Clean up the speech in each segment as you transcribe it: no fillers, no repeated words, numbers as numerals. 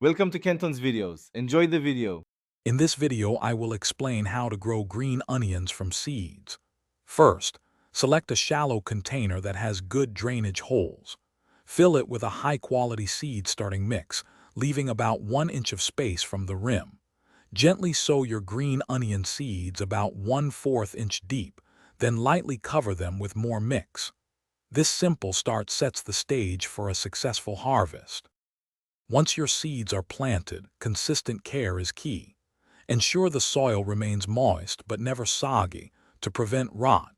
Welcome to Kenton's videos. Enjoy the video. In this video, I will explain how to grow green onions from seeds. First, select a shallow container that has good drainage holes. Fill it with a high-quality seed-starting mix, leaving about 1 inch of space from the rim. Gently sow your green onion seeds about 1/4 inch deep, then lightly cover them with more mix. This simple start sets the stage for a successful harvest. Once your seeds are planted, consistent care is key. Ensure the soil remains moist but never soggy to prevent rot.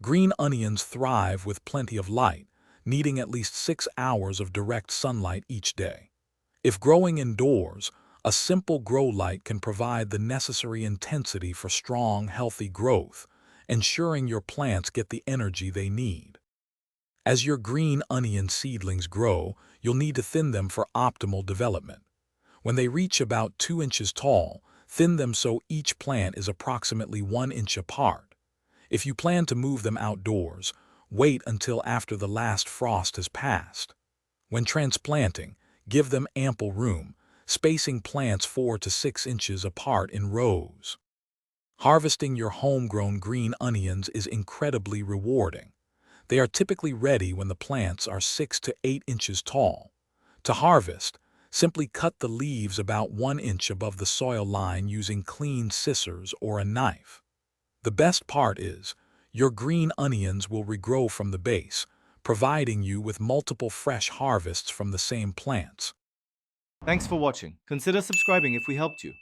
Green onions thrive with plenty of light, needing at least 6 hours of direct sunlight each day. If growing indoors, a simple grow light can provide the necessary intensity for strong, healthy growth, ensuring your plants get the energy they need. As your green onion seedlings grow, you'll need to thin them for optimal development. When they reach about 2 inches tall, thin them so each plant is approximately 1 inch apart. If you plan to move them outdoors, wait until after the last frost has passed. When transplanting, give them ample room, spacing plants 4 to 6 inches apart in rows. Harvesting your homegrown green onions is incredibly rewarding. They are typically ready when the plants are 6 to 8 inches tall. To harvest, simply cut the leaves about 1 inch above the soil line using clean scissors or a knife. The best part is, your green onions will regrow from the base, providing you with multiple fresh harvests from the same plants. Thanks for watching. Consider subscribing if we helped you.